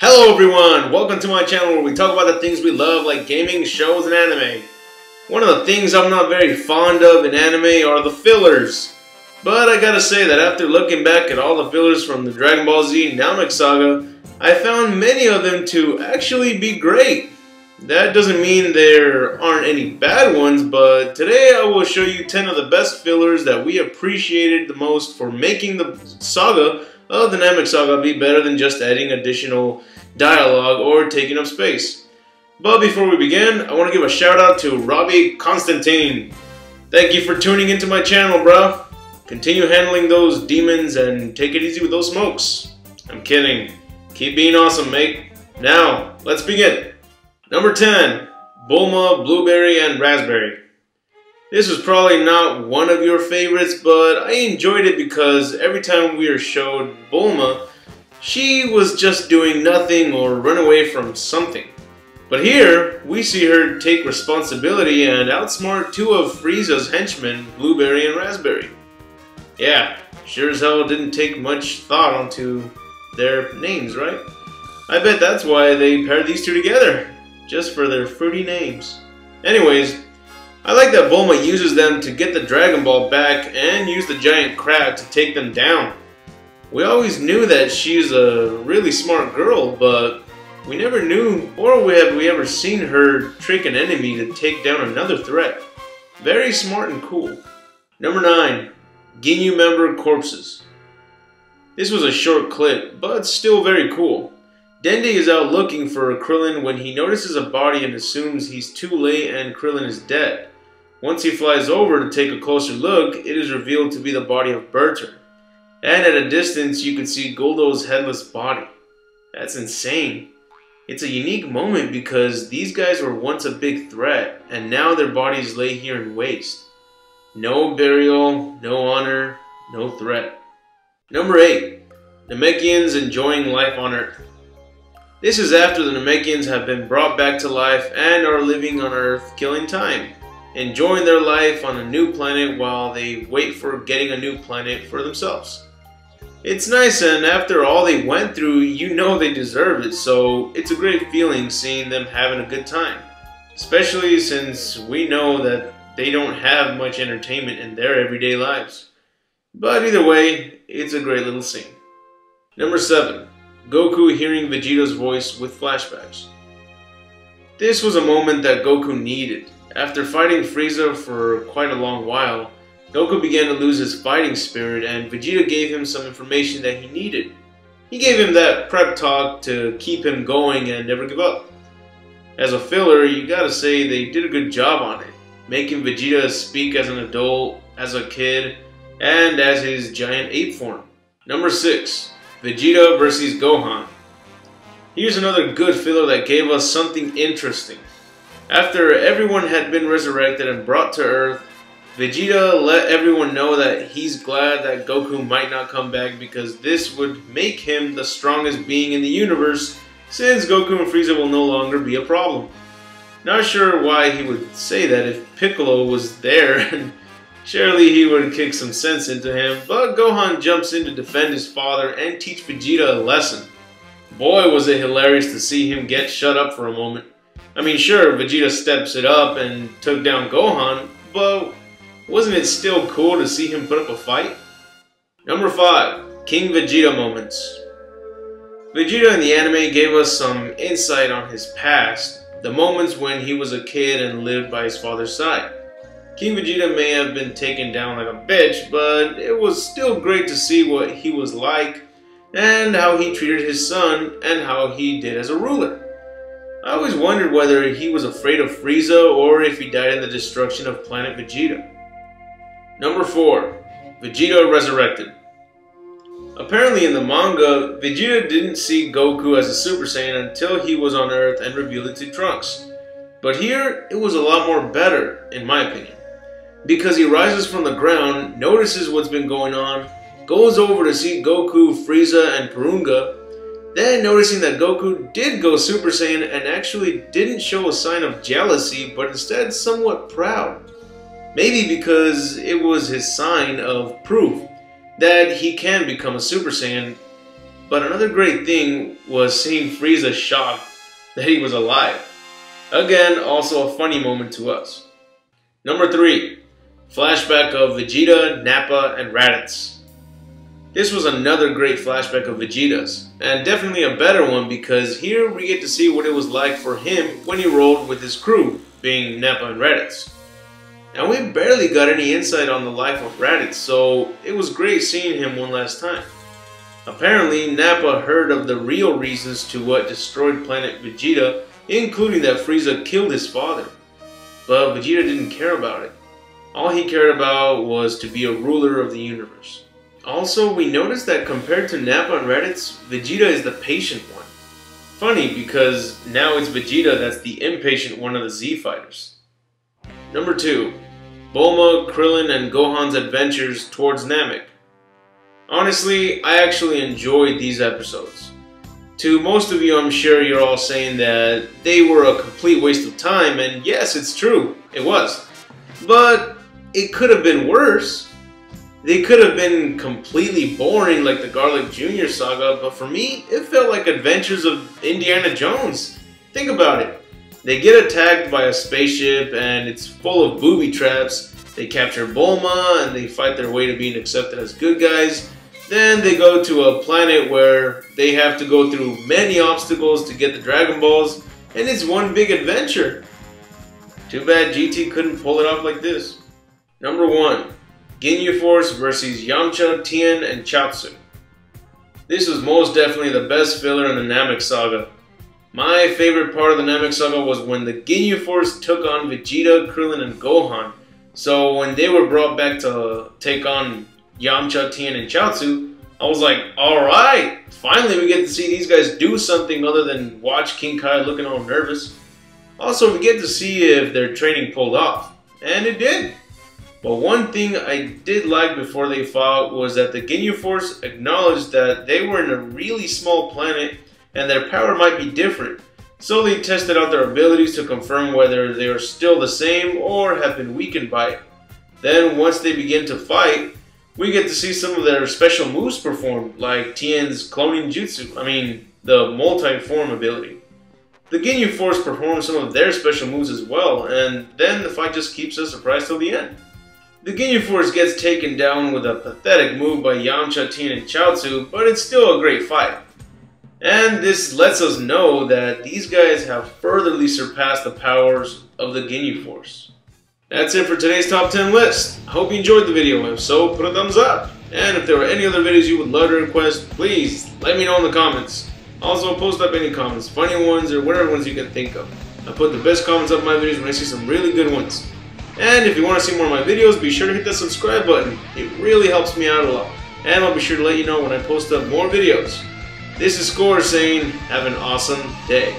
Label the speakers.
Speaker 1: Hello everyone, welcome to my channel where we talk about the things we love like gaming, shows, and anime. One of the things I'm not very fond of in anime are the fillers. But I gotta say that after looking back at all the fillers from the Dragon Ball Z Namek Saga, I found many of them to actually be great. That doesn't mean there aren't any bad ones, but today I will show you 10 of the best fillers that we appreciated the most for making the saga of the Namek Saga be better than just adding additional dialogue or taking up space. But before we begin, I want to give a shout out to Robbie Constantine. Thank you for tuning into my channel, bro. Continue handling those demons and take it easy with those smokes. I'm kidding. Keep being awesome, mate. Now, let's begin. Number 10. Bulma, Blueberry, and Raspberry. This was probably not one of your favorites, but I enjoyed it because every time we were showed Bulma, she was just doing nothing or run away from something. But here, we see her take responsibility and outsmart two of Frieza's henchmen, Blueberry and Raspberry. Yeah, sure as hell didn't take much thought onto their names, right? I bet that's why they paired these two together, just for their fruity names. Anyways, I like that Bulma uses them to get the Dragon Ball back and use the giant crab to take them down. We always knew that she's a really smart girl, but we never knew or have we ever seen her trick an enemy to take down another threat. Very smart and cool. Number 9. Ginyu member corpses. This was a short clip, but still very cool. Dende is out looking for Krillin when he notices a body and assumes he's too late and Krillin is dead. Once he flies over to take a closer look, it is revealed to be the body of Berter. And at a distance, you can see Guldo's headless body. That's insane. It's a unique moment because these guys were once a big threat, and now their bodies lay here in waste. No burial, no honor, no threat. Number 8. Namekians enjoying life on Earth. This is after the Namekians have been brought back to life and are living on Earth, killing time, enjoying their life on a new planet while they wait for getting a new planet for themselves. It's nice, and after all they went through, you know they deserve it, so it's a great feeling seeing them having a good time. Especially since we know that they don't have much entertainment in their everyday lives. But either way, it's a great little scene. Number 7. Goku hearing Vegeta's voice with flashbacks. This was a moment that Goku needed. After fighting Frieza for quite a long while, Goku began to lose his fighting spirit and Vegeta gave him some information that he needed. He gave him that prep talk to keep him going and never give up. As a filler, you gotta say they did a good job on it, making Vegeta speak as an adult, as a kid, and as his giant ape form. Number 6. Vegeta vs. Gohan. Here's another good filler that gave us something interesting. After everyone had been resurrected and brought to Earth, Vegeta let everyone know that he's glad that Goku might not come back because this would make him the strongest being in the universe since Goku and Frieza will no longer be a problem. Not sure why he would say that if Piccolo was there, and surely he would kick some sense into him, but Gohan jumps in to defend his father and teach Vegeta a lesson. Boy, was it hilarious to see him get shut up for a moment. I mean, sure, Vegeta steps it up and took down Gohan, but wasn't it still cool to see him put up a fight? Number 5. King Vegeta moments. Vegeta in the anime gave us some insight on his past, the moments when he was a kid and lived by his father's side. King Vegeta may have been taken down like a bitch, but it was still great to see what he was like and how he treated his son and how he did as a ruler. I always wondered whether he was afraid of Frieza or if he died in the destruction of Planet Vegeta. Number 4. Vegeta resurrected. Apparently in the manga, Vegeta didn't see Goku as a Super Saiyan until he was on Earth and revealed it to Trunks. But here, it was a lot more better, in my opinion. Because he rises from the ground, notices what's been going on, goes over to see Goku, Frieza, and Porunga, then noticing that Goku did go Super Saiyan and actually didn't show a sign of jealousy, but instead somewhat proud. Maybe because it was his sign of proof that he can become a Super Saiyan But another great thing was seeing Frieza shocked that he was alive. Again, also a funny moment to us. Number 3. Flashback of Vegeta, Nappa, and Raditz. This was another great flashback of Vegeta's, and definitely a better one because here we get to see what it was like for him when he rolled with his crew, being Nappa and Raditz. Now we barely got any insight on the life of Raditz, so it was great seeing him one last time. Apparently, Nappa heard of the real reasons to what destroyed planet Vegeta, including that Frieza killed his father. But Vegeta didn't care about it. All he cared about was to be a ruler of the universe. Also, we noticed that compared to Nappa and Raditz, Vegeta is the patient one. Funny, because now it's Vegeta that's the impatient one of the Z Fighters. Number 2. Bulma, Krillin, and Gohan's adventures towards Namek. Honestly, I actually enjoyed these episodes. To most of you, I'm sure you're all saying that they were a complete waste of time, and yes, it's true, it was. But it could have been worse. They could have been completely boring like the Garlic Jr. saga, but for me, it felt like Adventures of Indiana Jones. Think about it. They get attacked by a spaceship and it's full of booby traps. They capture Bulma and they fight their way to being accepted as good guys. Then they go to a planet where they have to go through many obstacles to get the Dragon Balls, and it's one big adventure. Too bad GT couldn't pull it off like this. Number 1. Ginyu Force versus Yamcha, Tien, and Chaozu. This was most definitely the best filler in the Namek saga. My favorite part of the Namek saga was when the Ginyu Force took on Vegeta, Krillin, and Gohan. So when they were brought back to take on Yamcha, Tien, and Chaozu, I was like, alright, finally we get to see these guys do something other than watch King Kai looking all nervous. Also, we get to see if their training pulled off. And it did. But one thing I did like before they fought was that the Ginyu Force acknowledged that they were in a really small planet and their power might be different. So they tested out their abilities to confirm whether they are still the same or have been weakened by it. Then once they begin to fight, we get to see some of their special moves performed, like Tien's cloning jutsu, the multi-form ability. The Ginyu Force performs some of their special moves as well, and then the fight just keeps us surprised till the end. The Ginyu Force gets taken down with a pathetic move by Yamcha, Tien, and Chaozu, but it's still a great fight. And this lets us know that these guys have furtherly surpassed the powers of the Ginyu Force. That's it for today's top 10 list. I hope you enjoyed the video. If so, put a thumbs up. And if there are any other videos you would love to request, please let me know in the comments. Also, post up any comments, funny ones or whatever ones you can think of. I put the best comments up in my videos when I see some really good ones. And if you want to see more of my videos, be sure to hit that subscribe button. It really helps me out a lot. And I'll be sure to let you know when I post up more videos. This is Score saying, have an awesome day.